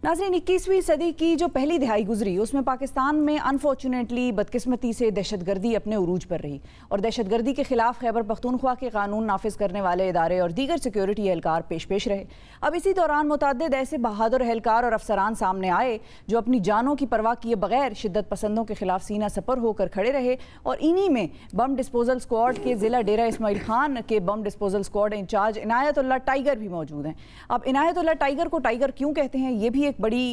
नाज़रीन, 21वीं सदी की जो पहली दिहाई गुजरी उसमें पाकिस्तान में अनफॉर्चुनेटली बदकिस्मती से दहशतगर्दी अपने उरूज पर रही और दहशतगर्दी के खिलाफ खैबर पख्तूनख्वा के कानून नाफिज करने वाले इदारे और दीगर सिक्योरिटी एहलकार पेश रहे। अब इसी दौरान मुतअद्दिद ऐसे बहादुर एहलकार और अफसरान सामने आए जो अपनी जानों की परवाह किए बगैर शिद्दत पसंदों के खिलाफ सीना सपर होकर खड़े रहे और इन्हीं में बम डिस्पोजल स्क्वाड के ज़िला डेरा इस्माइल खान के bomb disposal squad incharge Inayatullah Tiger भी मौजूद हैं। अब इनायतुल्लाह टाइगर को टाइगर क्यों कहते हैं, ये भी एक बड़ी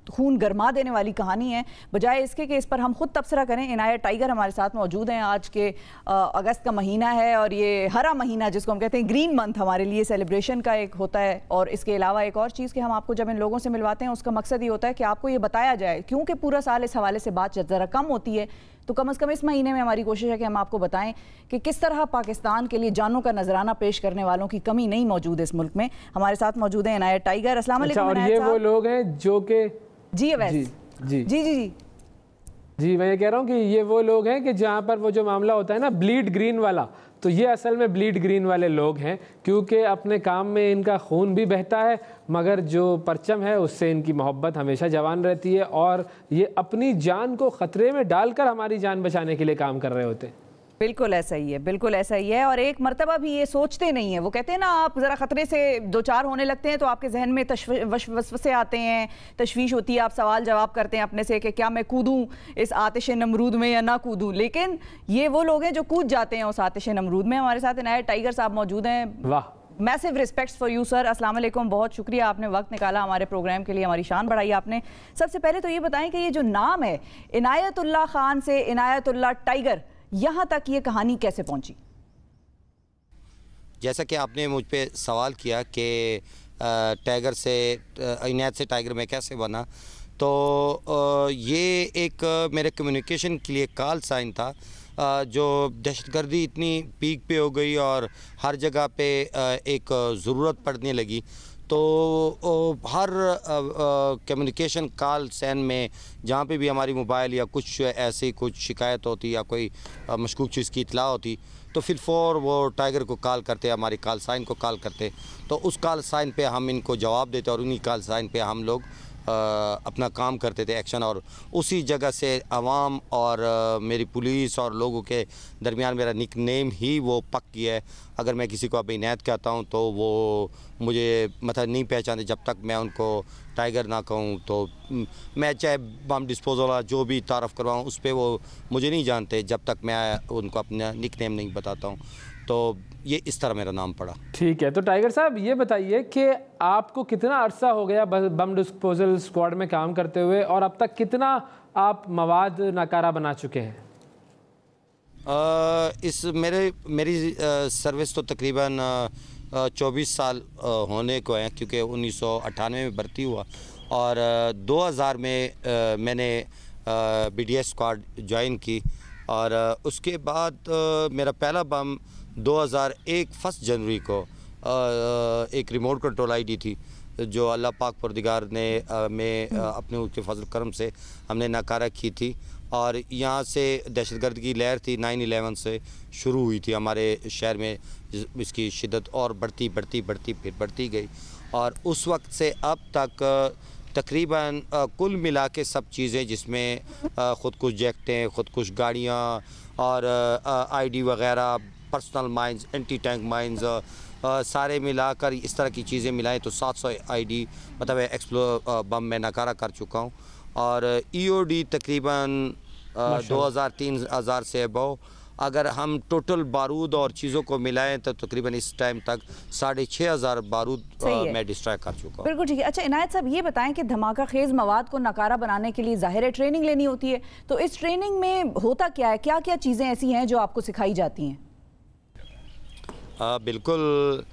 खून गरमा देने वाली कहानी है। बजाय इसके कि इस पर हम खुद तबसरा करें, इनायत टाइगर हमारे साथ मौजूद हैं। आज के अगस्त का महीना है और ये हरा महीना जिसको हम कहते हैं ग्रीन मंथ हमारे लिए सेलिब्रेशन का एक होता है। और इसके अलावा एक और चीज़ कि हम आपको जब इन लोगों से मिलवाते हैं उसका मकसद ये होता है कि आपको ये बताया जाए, क्योंकि पूरा साल इस हवाले से बात ज़रा कम होती है, तो कम से कम इस महीने में हमारी कोशिश है कि हम आपको बताएं कि किस तरह पाकिस्तान के लिए जानों का नजराना पेश करने वालों की कमी नहीं मौजूद है इस मुल्क में। हमारे साथ मौजूद है इनायत टाइगर। अस्सलाम वालेकुम। और ये वो लोग हैं जो कि जी अवैस जी जी जी जी जी मैं ये कह रहा हूँ कि ये वो लोग हैं कि जहाँ पर वो जो मामला होता है ना ब्लीड ग्रीन वाला, तो ये असल में ब्लीड ग्रीन वाले लोग हैं, क्योंकि अपने काम में इनका खून भी बहता है मगर जो परचम है उससे इनकी मोहब्बत हमेशा जवान रहती है और ये अपनी जान को ख़तरे में डालकर हमारी जान बचाने के लिए काम कर रहे होते हैं। बिल्कुल ऐसा ही है, बिल्कुल ऐसा ही है। और एक मर्तबा भी ये सोचते नहीं है। वो कहते हैं ना, आप ज़रा ख़तरे से दो चार होने लगते हैं तो आपके जहन में वसवसे आते हैं, तशवीश होती है, आप सवाल जवाब करते हैं अपने से कि क्या मैं कूदूं इस आतिश नमरूद में या ना कूदूं। लेकिन ये वो लोग हैं जो कूद जाते हैं उस आतिश नमरूद में। हमारे साथ इनायत टाइगर साहब मौजूद हैं। वाह, massive respects for you sir. अस्सलाम वालेकुम, बहुत शुक्रिया, आपने वक्त निकाला हमारे प्रोग्राम के लिए, हमारी शान बढ़ाई आपने। सबसे पहले तो ये बताएं कि ये जो नाम है इनायतुल्लाह खान से इनायतुल्लाह टाइगर, यहाँ तक ये कहानी कैसे पहुंची? जैसा कि आपने मुझ पे सवाल किया कि टाइगर से इनायत से टाइगर में कैसे बना, तो ये एक मेरे कम्युनिकेशन के लिए कॉल साइन था। जो दहशतगर्दी इतनी पीक पे हो गई और हर जगह पे एक ज़रूरत पड़ने लगी, तो हर कम्युनिकेशन कॉल साइन में जहाँ पे भी हमारी मोबाइल या कुछ ऐसी कुछ शिकायत होती या कोई मशकूक चीज़ की इतला होती तो फिर फ़ौर वो टाइगर को कॉल करते, हमारी कॉल साइन को कॉल करते, तो उस कॉल साइन पे हम इनको जवाब देते और उन्हीं कॉल साइन पे हम लोग अपना काम करते थे, एक्शन। और उसी जगह से आवाम और मेरी पुलिस और लोगों के दरमियान मेरा निक नेम ही वो पक गया है। अगर मैं किसी को अब इनायत कहता हूँ तो वो मुझे मतलब नहीं पहचानते जब तक मैं उनको टाइगर ना कहूँ। तो मैं चाहे बम डिस्पोजल जो भी तारफ़ करवाऊँ उस पर वो मुझे नहीं जानते जब तक मैं उनको अपना निक नेम नहीं बताता हूँ। तो ये इस तरह मेरा नाम पड़ा। ठीक है, तो टाइगर साहब ये बताइए कि आपको कितना अरसा हो गया बम डिस्पोजल स्क्वाड में काम करते हुए और अब तक कितना आप मवाद नाकारा बना चुके हैं? मेरी सर्विस तो तकरीबन 24 साल होने को है, क्योंकि 1998 में भर्ती हुआ और 2000 में मैंने BDS स्क्वाड ज्वाइन की और उसके बाद मेरा पहला बम 2001 1 जनवरी को एक रिमोट कंट्रोल ID थी जो अल्लाह पाक परदिगार ने अपने उसके फजल करम से हमने नाकारा की थी। और यहाँ से दहशतगर्द की लहर थी 9/11 से शुरू हुई थी हमारे शहर में, इसकी शिद्दत और बढ़ती गई और उस वक्त से अब तक तकरीबन कुल मिला के सब चीज़ें जिसमें ख़ुदकुश जैकटें, ख़ुदकुश गाड़ियाँ और ID वग़ैरह, personal mines, anti tank mines, सारे मिलाकर इस तरह की चीज़ें मिलाएं तो 700 ID मतलब एक्सप्लो बम मैं नाकारा कर चुका हूँ। और EOD तकरीबन 2000-3000 से अबव। अगर हम टोटल बारूद और चीज़ों को मिलाएं तो तकरीबन इस टाइम तक 6500 बारूद मैं डिस्ट्रॉय कर चुका हूँ। बिल्कुल ठीक है। अच्छा इनायत साहब ये बताएं कि धमाका खेज मवाद को नकारा बनाने के लिए ज़ाहिर है ट्रेनिंग लेनी होती है, तो इस ट्रेनिंग में होता क्या है, क्या क्या चीज़ें ऐसी हैं जो आपको सिखाई जाती हैं? बिल्कुल,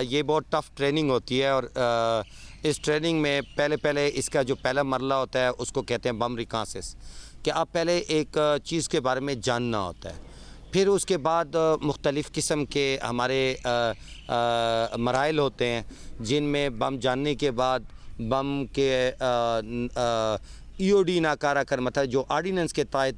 ये बहुत टफ़ ट्रेनिंग होती है और इस ट्रेनिंग में पहले इसका जो पहला मरला होता है उसको कहते हैं बम रिकॉन्सेस, कि आप पहले एक चीज़ के बारे में जानना होता है, फिर उसके बाद मुख्तलिफ़ किस्म के हमारे मराइल होते हैं जिनमें बम जानने के बाद बम के EOD नाकारा कर मतलब जो ऑर्डिनेंस के तहत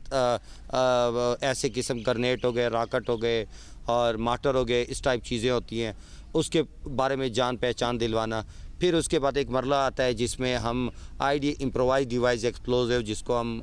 ऐसे किस्म ग्रेनेड हो गए, रॉकेट हो गए और माटर हो गए, इस टाइप चीज़ें होती हैं, उसके बारे में जान पहचान दिलवाना। फिर उसके बाद एक मरला आता है जिसमें हम आईडी इम्प्रोवाइज डिवाइस एक्सप्लोजिव जिसको हम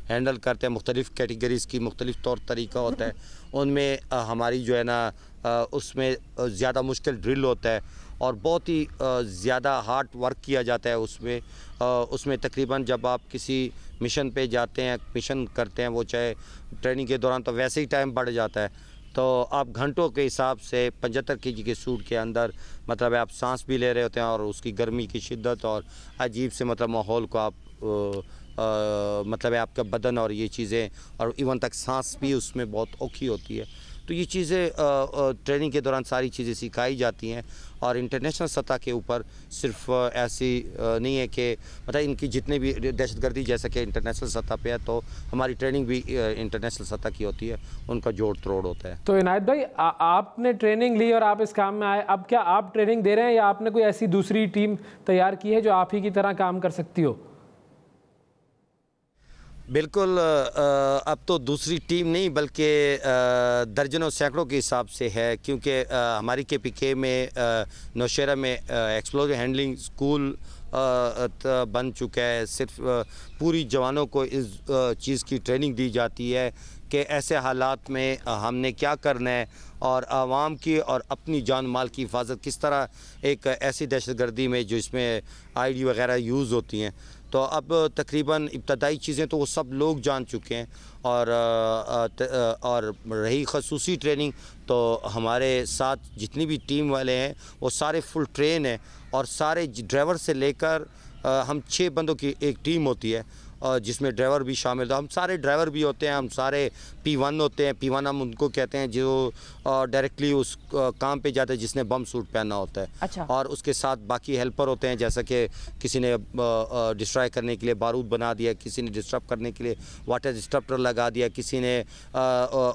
हैंडल करते हैं। मुख्तलिफ़ कैटेगरीज़ की मुख्तलिफ़ तौर तरीका होता है, उनमें हमारी जो है ना उसमें ज़्यादा मुश्किल ड्रिल होता है और बहुत ही ज़्यादा हार्ड वर्क किया जाता है उसमें तकरीबन जब आप किसी मिशन पे जाते हैं, मिशन करते हैं, वो चाहे ट्रेनिंग के दौरान तो वैसे ही टाइम बढ़ जाता है, तो आप घंटों के हिसाब से 75 kg के सूट के अंदर मतलब आप सांस भी ले रहे होते हैं और उसकी गर्मी की शिद्दत और अजीब से मतलब माहौल को आप मतलब आपका बदन और ये चीज़ें और इवन तक सांस भी उसमें बहुत औखी होती है। तो ये चीज़ें ट्रेनिंग के दौरान सारी चीज़ें सिखाई जाती हैं और इंटरनेशनल सतह के ऊपर सिर्फ ऐसी नहीं है कि मतलब इनकी जितने भी दहशतगर्दी जैसा कि इंटरनेशनल सतह पे है, तो हमारी ट्रेनिंग भी इंटरनेशनल सतह की होती है, उनका जोड़ तोड़ होता है। तो इनायत भाई, आपने ट्रेनिंग ली और आप इस काम में आए, अब क्या आप ट्रेनिंग दे रहे हैं या आपने कोई ऐसी दूसरी टीम तैयार की है जो आप ही की तरह काम कर सकती हो? बिल्कुल, अब तो दूसरी टीम नहीं बल्कि दर्जनों सैकड़ों के हिसाब से है, क्योंकि हमारी KPK में नौशहरा में एक्सप्लोजिव हैंडलिंग स्कूल बन चुका है। सिर्फ पूरी जवानों को इस चीज़ की ट्रेनिंग दी जाती है कि ऐसे हालात में हमने क्या करना है और आवाम की और अपनी जान माल की हिफाजत किस तरह एक ऐसी दहशतगर्दी में जो इसमें आईडी वगैरह यूज़ होती हैं। तो अब तकरीबन इब्तदाई चीज़ें तो वो सब लोग जान चुके हैं और रही खसूसी ट्रेनिंग तो हमारे साथ जितनी भी टीम वाले हैं वो सारे फुल ट्रेन हैं और सारे ड्राइवर से लेकर हम 6 बंदों की एक टीम होती है जिसमें ड्राइवर भी शामिल हो। हम सारे ड्राइवर भी होते हैं, हम सारे P1 होते हैं। P1 हम उनको कहते हैं जो डायरेक्टली उस काम पे जाते हैं जिसने बम सूट पहना होता है। अच्छा। और उसके साथ बाकी हेल्पर होते हैं, जैसा कि किसी ने डिस्ट्रॉय करने के लिए बारूद बना दिया, किसी ने डिस्टर्ब करने के लिए वाटर डिस्टर्बर लगा दिया, किसी ने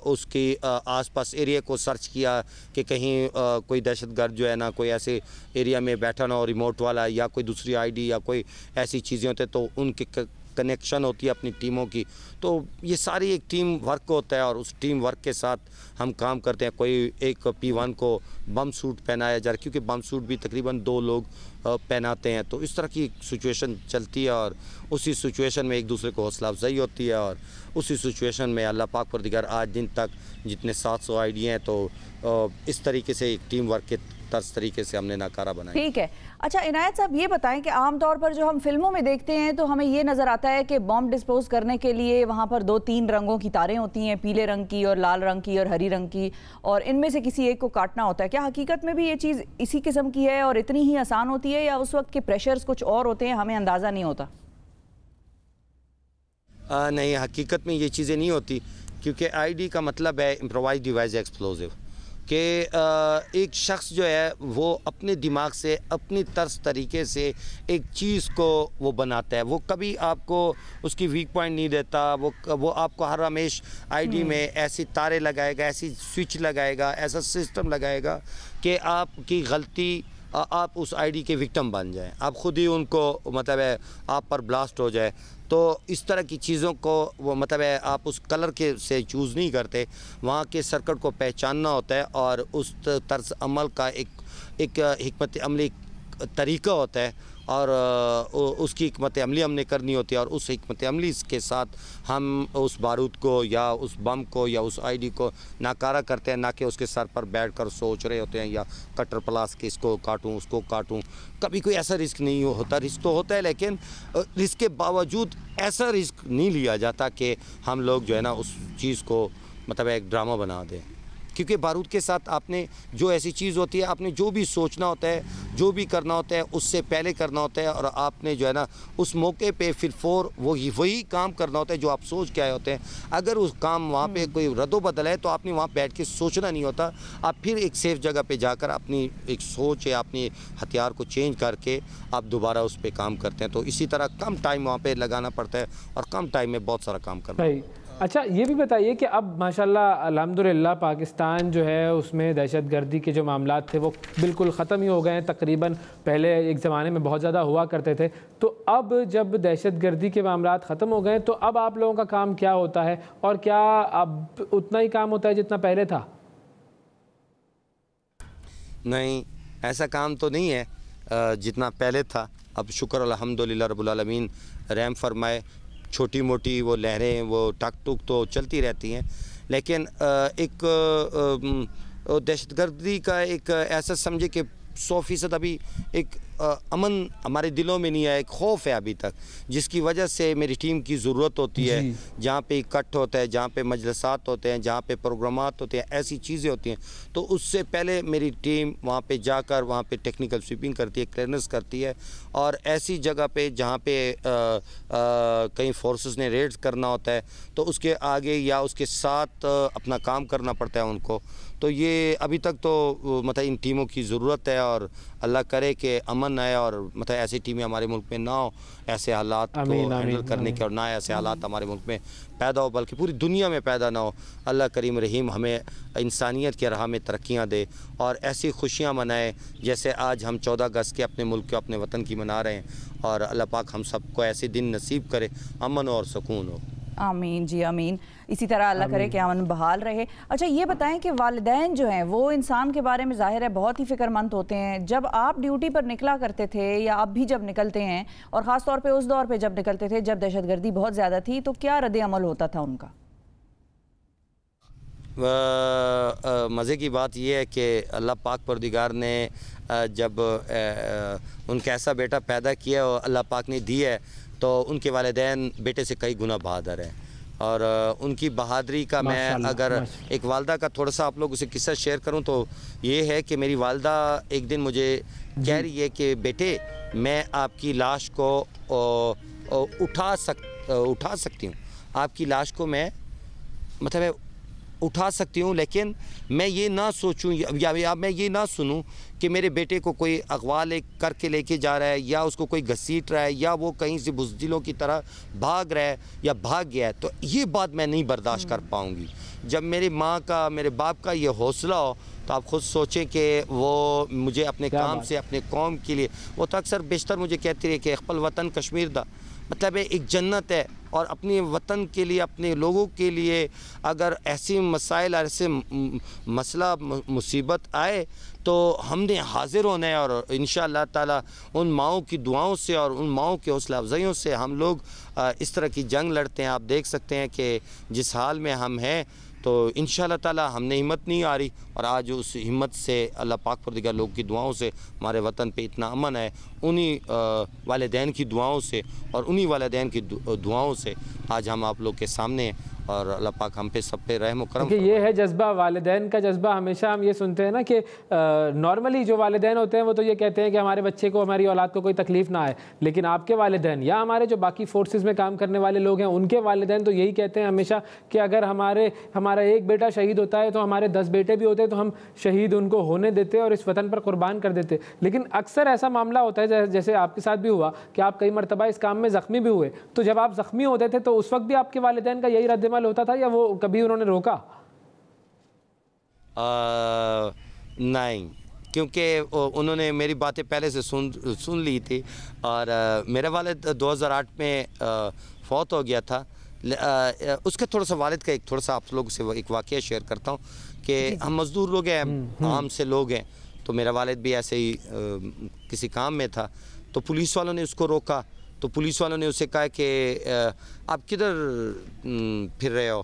उसकी आसपास एरिया को सर्च किया कि कहीं कोई दहशतगर्द जो है ना कोई ऐसे एरिया में बैठा ना हो, रिमोट वाला या कोई दूसरी आईडी या कोई ऐसी चीज़ें होती तो उनके कनेक्शन होती है अपनी टीमों की। तो ये सारी एक टीम वर्क होता है और उस टीम वर्क के साथ हम काम करते हैं। कोई एक P1 को बम सूट पहनाया जा रहा है, क्योंकि बम सूट भी तकरीबन 2 लोग पहनाते हैं। तो इस तरह की सिचुएशन चलती है और उसी सिचुएशन में एक दूसरे को हौसला अफजाई होती है और उसी सिचुएशन में अल्लाह पाक परदिगार आज दिन तक जितने 700 आईडी हैं तो इस तरीके से एक टीम वर्क के तर्ज तरीके से हमने नाकारा बनाया। ठीक है। अच्छा इनायत साहब, ये बताएं कि आमतौर पर जो हम फिल्मों में देखते हैं तो हमें ये नज़र आता है कि बॉम्ब डिस्पोज करने के लिए वहाँ पर 2-3 रंगों की तारें होती हैं, पीले रंग की और लाल रंग की और हरी रंग की, और इनमें से किसी एक को काटना होता है। क्या हकीकत में भी ये चीज़ इसी किस्म की है और इतनी ही आसान होती है, या उस वक्त के प्रेशर्स कुछ और होते हैं, हमें अंदाज़ा नहीं होता? नहीं, हकीकत में ये चीज़ें नहीं होती, क्योंकि आईडी का मतलब है इम्प्रोवाइज डिवाइस एक्सप्लोजिव कि एक शख्स जो है वो अपने दिमाग से अपनी तर्ज तरीके से एक चीज़ को वो बनाता है। वो कभी आपको उसकी वीक पॉइंट नहीं देता, वो आपको हर हमेश आईडी में ऐसी तारे लगाएगा, ऐसी स्विच लगाएगा, ऐसा सिस्टम लगाएगा कि आपकी गलती आप उस आईडी के विक्टिम बन जाएं, आप ख़ुद ही उनको मतलब है आप पर ब्लास्ट हो जाए। तो इस तरह की चीज़ों को वो मतलब है आप उस कलर के से चूज़ नहीं करते, वहाँ के सर्किट को पहचानना होता है और उस तर्ज अमल का एक हिकमत अमली तरीका होता है और उसकी हिकमत अमली हमने करनी होती है और उस हिकमत अमली के साथ हम उस बारूद को या उस बम को या उस आईडी को नाकारा करते हैं, ना कि उसके सर पर बैठकर सोच रहे होते हैं या कटर प्लास के इसको काटूं उसको काटूं। कभी कोई ऐसा रिस्क नहीं होता, रिस्क तो होता है लेकिन रिस्क के बावजूद ऐसा रिस्क नहीं लिया जाता कि हम लोग जो है ना उस चीज़ को मतलब एक ड्रामा बना दें। क्योंकि बारूद के साथ आपने जो ऐसी चीज़ होती है, आपने जो भी सोचना होता है, जो भी करना होता है उससे पहले करना होता है और आपने जो है ना उस मौके पे फिर वही काम करना होता है जो आप सोच के आए होते हैं। अगर उस काम वहाँ पे कोई रद्दोबदल है तो आपने वहाँ बैठ के सोचना नहीं होता, आप फिर एक सेफ़ जगह पे जाकर अपनी एक सोच या अपने हथियार को चेंज करके आप दोबारा उस पर काम करते हैं। तो इसी तरह कम टाइम वहाँ पर लगाना पड़ता है और कम टाइम में बहुत सारा काम करना है। अच्छा, ये भी बताइए कि अब माशाल्लाह अल्हम्दुलिल्लाह पाकिस्तान जो है उसमें दहशतगर्दी के जो मामला थे वो बिल्कुल ख़त्म ही हो गए हैं। तकरीबन पहले एक ज़माने में बहुत ज़्यादा हुआ करते थे, तो अब जब दहशतगर्दी के मामला ख़त्म हो गए तो अब आप लोगों का काम क्या होता है और क्या अब उतना ही काम होता है जितना पहले था? नहीं, ऐसा काम तो नहीं है, जितना पहले था। अब शुक्र अल्हम्दुलिल्लाह रब्बुल आलमीन रहम फरमाए। छोटी मोटी वो लहरें, वो टक टुक तो चलती रहती हैं, लेकिन एक दहशतगर्दी का एक ऐसा समझे कि 100% अभी एक अमन हमारे दिलों में नहीं है, एक खौफ है अभी तक, जिसकी वजह से मेरी टीम की ज़रूरत होती है। जहाँ पे इकट्ठ होता है, जहाँ पे मजलिसात होते हैं, जहाँ पे प्रोग्रामात होते हैं, ऐसी चीज़ें होती हैं, तो उससे पहले मेरी टीम वहाँ पे जाकर वहाँ पे टेक्निकल स्वीपिंग करती है, क्लियरेंस करती है। और ऐसी जगह पे जहाँ पे कहीं फोर्सेस ने रेड्स करना होता है, तो उसके आगे या उसके साथ अपना काम करना पड़ता है उनको। तो ये अभी तक तो मतलब इन टीमों की ज़रूरत है, और अल्लाह करे कि अमन आए और मतलब ऐसी टीमें हमारे मुल्क में ना हो, ऐसे हालात को हैंडल करने के, और ना ऐसे हालात हमारे मुल्क में पैदा हो, बल्कि पूरी दुनिया में पैदा ना हो। अल्लाह करीम रहीम हमें इंसानियत की राह में तरक्कियाँ दे और ऐसी खुशियाँ मनाए जैसे आज हम 14 अगस्त के अपने मुल्क के, अपने वतन की मना रहे हैं। और अल्लाह पाक हम सबको ऐसे दिन नसीब करे, अमन और सुकून हो। आमीन जी आमीन। इसी तरह अल्लाह करे कि अमन बहाल रहे। अच्छा, ये बताएं कि वालिदैन जो हैं वो इंसान के बारे में ज़ाहिर है बहुत ही फ़िक्रमंद होते हैं। जब आप ड्यूटी पर निकला करते थे या अब भी जब निकलते हैं, और ख़ास तौर पे उस दौर पे जब निकलते थे जब दहशतगर्दी बहुत ज़्यादा थी, तो क्या रद्द अमल होता था उनका? मज़े की बात यह है कि अल्लाह पाक परदिगार ने जब उनका ऐसा बेटा पैदा किया और अल्लाह पाक ने दिया है, तो उनके वालिदैन बेटे से कई गुना बहादुर हैं। और उनकी बहादुरी का मैं अगर एक वालदा का थोड़ा सा आप लोगों से किस्सा शेयर करूं तो ये है कि मेरी वालदा एक दिन मुझे कह रही है कि बेटे, मैं आपकी लाश को उठा सकती हूँ, आपकी लाश को मैं मतलब उठा सकती हूँ, लेकिन मैं ये ना सोचूं या मैं ये ना सुनूं कि मेरे बेटे को कोई अगवा करके लेके जा रहा है, या उसको कोई घसीट रहा है, या वो कहीं से बुज़दिलों की तरह भाग रहा है या भाग गया है। तो ये बात मैं नहीं बर्दाश्त कर पाऊँगी। जब मेरी माँ का, मेरे बाप का ये हौसला हो, तो आप ख़ुद सोचें कि वो मुझे अपने काम से, अपने कौम के लिए, वो तो अक्सर बेशतर मुझे कहती रही कि अक़बल वतन कश्मीर दा, मतलब एक जन्नत है। और अपने वतन के लिए, अपने लोगों के लिए अगर ऐसी मसाइल, ऐसे मसला मुसीबत आए, तो हमने हाज़िर होना है। और इंशाअल्लाह ताला उन माओं की दुआओं से और उन माओं की हौसला अफजाइयों से हम लोग इस तरह की जंग लड़ते हैं। आप देख सकते हैं कि जिस हाल में हम हैं, तो इंशाअल्लाह ताला हमने हिम्मत नहीं आ रही, और आज उस हिम्मत से अल्लाह पाक परदिगार लोग की दुआओं से हमारे वतन पे इतना अमन है। उन्हीं वालिदैन की दुआओं से और उन्हीं वालिदैन की दुआओं से आज हम आप लोग के सामने हैं, और अल्लाह पाक हम पे सब पे रहम व करम। ये है जज्बा, वालिदैन का जज्बा। हमेशा हम ये सुनते हैं ना कि नॉर्मली जो वालिदैन होते हैं वो तो ये कहते हैं कि हमारे बच्चे को, हमारी औलाद को कोई तकलीफ़ ना आए, लेकिन आपके वालिदैन या हमारे जो बाकी फोर्सेस में काम करने वाले लोग हैं, उनके वालिदैन तो यही कहते हैं हमेशा कि अगर हमारा एक बेटा शहीद होता है तो हमारे 10 बेटे भी होते हैं, तो हम शहीद उनको होने देते और इस वतन पर कुर्बान कर देते। लेकिन अक्सर ऐसा मामला होता है, जैसे आपके साथ भी हुआ कि आप कई मरतबा इस काम में ज़ख्मी भी हुए, तो जब आप ज़ख्मी होते थे तो उस वक्त भी आपके वालिदैन का यही रद्द होता था, या वो कभी उन्होंने रोका? नहीं, क्योंकि उन्होंने मेरी बातें पहले से सुन ली थी। और मेरा वालिद 2008 में फौत हो गया था। उसका थोड़ा सा वालिद का एक थोड़ा सा आप लोगों से एक वाक़या शेयर करता हूँ कि हम मज़दूर लोग हैं, आम से लोग हैं। तो मेरा वालिद भी ऐसे ही किसी काम में था, तो पुलिस वालों ने उसको रोका। तो पुलिस वालों ने उससे कहा कि आप किधर फिर रहे हो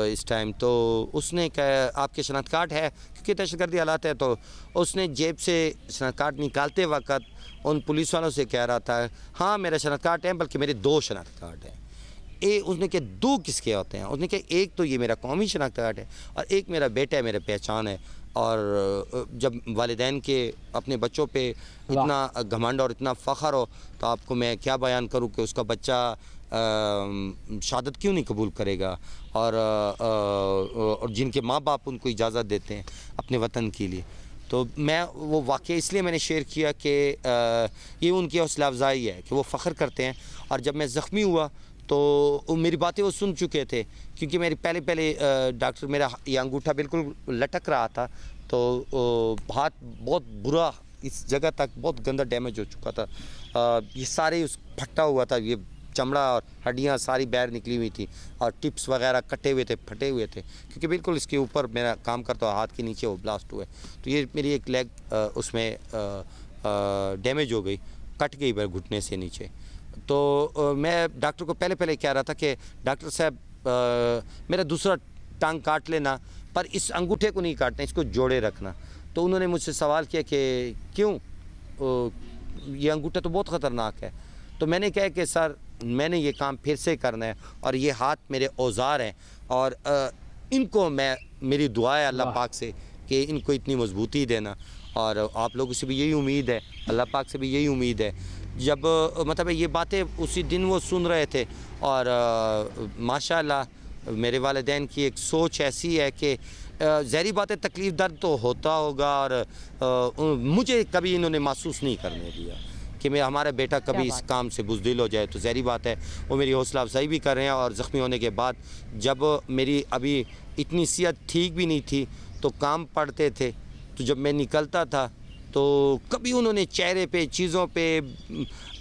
इस टाइम? तो उसने कहा आपके शनाख्त कार्ड है, क्योंकि दहशतगर्दी हालात है। तो उसने जेब से शनाख्त कार्ड निकालते वक्त उन पुलिस वालों से कह रहा था, हाँ मेरा शनाख्त कार्ड है, बल्कि मेरे 2 शनाख्त कार्ड हैं। उसने कहा 2 किसके होते हैं? उसने कहा एक तो ये मेरा कौमी शनाख्त कार्ड है और एक मेरा बेटा है, मेरा पहचान है। और जब वालिदैन के अपने बच्चों पे इतना घमंड और इतना फ़ख्र हो, तो आपको मैं क्या बयान करूं कि उसका बच्चा शहादत क्यों नहीं कबूल करेगा, और जिनके माँ बाप उनको इजाज़त देते हैं अपने वतन के लिए। तो मैं वो वाक़या इसलिए मैंने शेयर किया कि ये उनकी हौसला अफजाई है कि वो फ़ख्र करते हैं। और जब मैं ज़ख्मी हुआ तो मेरी बातें वो सुन चुके थे, क्योंकि मेरी पहले डॉक्टर, मेरा ये अंगूठा बिल्कुल लटक रहा था, तो हाथ बहुत बुरा, इस जगह तक बहुत गंदा डैमेज हो चुका था। ये सारे फटा हुआ था, ये चमड़ा और हड्डियाँ सारी बाहर निकली हुई थी, और टिप्स वगैरह कटे हुए थे, फटे हुए थे, क्योंकि बिल्कुल इसके ऊपर मेरा काम करता हुआ हाथ के नीचे वो ब्लास्ट हुए। तो ये मेरी एक लेग उसमें डैमेज हो गई, कट गई मेरे घुटने से नीचे। तो मैं डॉक्टर को पहले कह रहा था कि डॉक्टर साहब मेरा दूसरा टांग काट लेना, पर इस अंगूठे को नहीं काटना, इसको जोड़े रखना। तो उन्होंने मुझसे सवाल किया कि क्यों, ये अंगूठा तो बहुत ख़तरनाक है। तो मैंने कहा कि सर मैंने ये काम फिर से करना है और ये हाथ मेरे औजार हैं और इनको मेरी दुआ है अल्लाह पाक से कि इनको इतनी मजबूती देना, और आप लोगों से भी यही उम्मीद है, अल्लाह पाक से भी यही उम्मीद है। जब मतलब ये बातें उसी दिन वो सुन रहे थे, और माशाअल्लाह मेरे वालिदैन की एक सोच ऐसी है कि ज़हरी बात है, तकलीफ़ दर्द तो होता होगा, और मुझे कभी इन्होंने महसूस नहीं करने दिया कि हमारा बेटा कभी इस काम से बुज़दिल हो जाए। तो ज़हरी बात है वो मेरी हौसला अफजाई भी कर रहे हैं। और ज़ख्मी होने के बाद जब मेरी अभी इतनी सेहत ठीक भी नहीं थी तो काम पड़ते थे, तो जब मैं निकलता था तो कभी उन्होंने चेहरे पे, चीज़ों पे,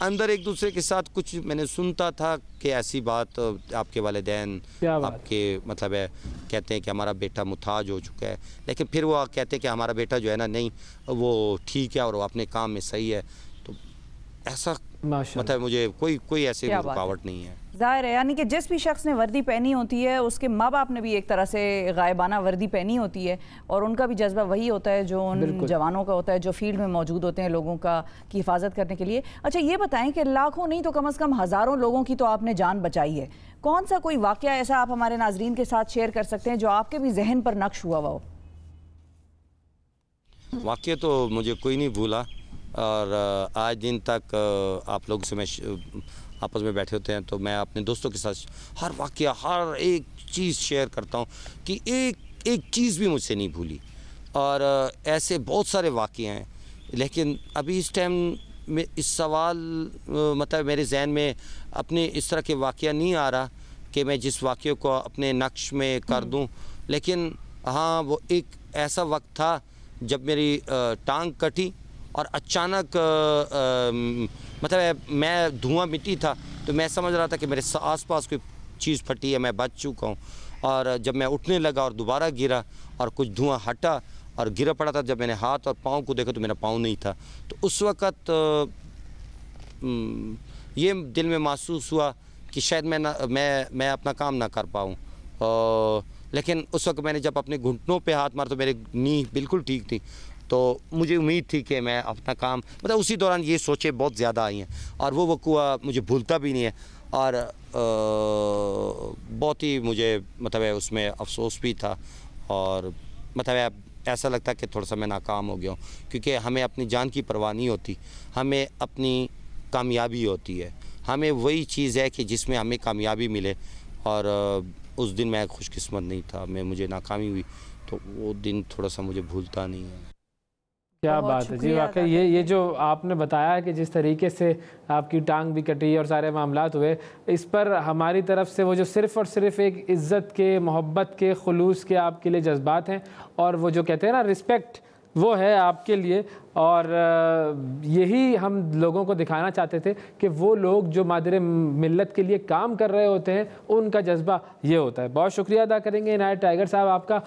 अंदर एक दूसरे के साथ कुछ मैंने सुनता था कि ऐसी बात आपके वालिदैन आपके मतलब है कहते हैं कि हमारा बेटा मुताज हो चुका है, लेकिन फिर वो कहते हैं कि हमारा बेटा जो है ना, नहीं वो ठीक है और वो अपने काम में सही है। तो ऐसा मतलब मुझे कोई ऐसी रुकावट नहीं है। ज़ाहिर है, यानी कि जिस भी शख्स ने वर्दी पहनी होती है उसके माँ बाप ने भी एक तरह से गायबाना वर्दी पहनी होती है, और उनका भी जज्बा वही होता है जो उन जवानों का होता है जो फील्ड में मौजूद होते हैं लोगों का की हिफाजत करने के लिए। अच्छा ये बताएं कि लाखों नहीं तो कम से कम हज़ारों लोगों की तो आपने जान बचाई है, कौन सा कोई वाक़या ऐसा आप हमारे नाजरीन के साथ शेयर कर सकते हैं जो आपके भी जहन पर नक्श हुआ हो? वाक़या तो मुझे कोई नहीं भूला, और आज दिन तक आप लोगों से मैं आपस में बैठे होते हैं तो मैं अपने दोस्तों के साथ हर वाक़या, हर एक चीज़ शेयर करता हूँ कि एक चीज़ भी मुझसे नहीं भूली। और ऐसे बहुत सारे वाक़या हैं, लेकिन अभी इस टाइम में इस सवाल मतलब मेरे जहन में अपने इस तरह के वाक़या नहीं आ रहा कि मैं जिस वाक़े को अपने नक्श में कर दूँ। लेकिन हाँ, वो एक ऐसा वक्त था जब मेरी टांग कटी और अचानक मतलब मैं धुआं मिट्टी था तो मैं समझ रहा था कि मेरे आसपास कोई चीज़ फटी है, मैं बच चुका हूँ। और जब मैं उठने लगा और दोबारा गिरा और कुछ धुआं हटा और गिरा पड़ा था, जब मैंने हाथ और पाँव को देखा तो मेरा पाँव नहीं था। तो उस वक़्त ये दिल में महसूस हुआ कि शायद मैं अपना काम ना कर पाऊँ। लेकिन उस वक्त मैंने जब अपने घुटनों पे हाथ मारा तो मेरी नी बिल्कुल ठीक थी, तो मुझे उम्मीद थी कि मैं अपना काम मतलब उसी दौरान ये सोचें बहुत ज़्यादा आई हैं, और वो वक़्त मुझे भूलता भी नहीं है। और बहुत ही मुझे मतलब है उसमें अफसोस भी था, और मतलब है ऐसा लगता कि थोड़ा सा मैं नाकाम हो गया हूँ, क्योंकि हमें अपनी जान की परवाह नहीं होती, हमें अपनी कामयाबी होती है। हमें वही चीज़ है कि जिसमें हमें कामयाबी मिले, और उस दिन मैं खुशकिस्मत नहीं था, मुझे नाकामी हुई, तो वो दिन थोड़ा सा मुझे भूलता नहीं है। क्या बात है जी, वाकई ये जो आपने बताया कि जिस तरीके से आपकी टांग भी कटी और सारे मामलात हुए, इस पर हमारी तरफ से वो जो सिर्फ़ और सिर्फ एक इज़्ज़त के, मोहब्बत के, खुलूस के आपके लिए जज्बात हैं, और वो जो कहते हैं ना रिस्पेक्ट, वो है आपके लिए। और यही हम लोगों को दिखाना चाहते थे कि वो लोग जो मादरे मिल्लत के लिए काम कर रहे होते हैं उनका जज्बा ये होता है। बहुत शुक्रिया अदा करेंगे इनायत टाइगर साहब आपका,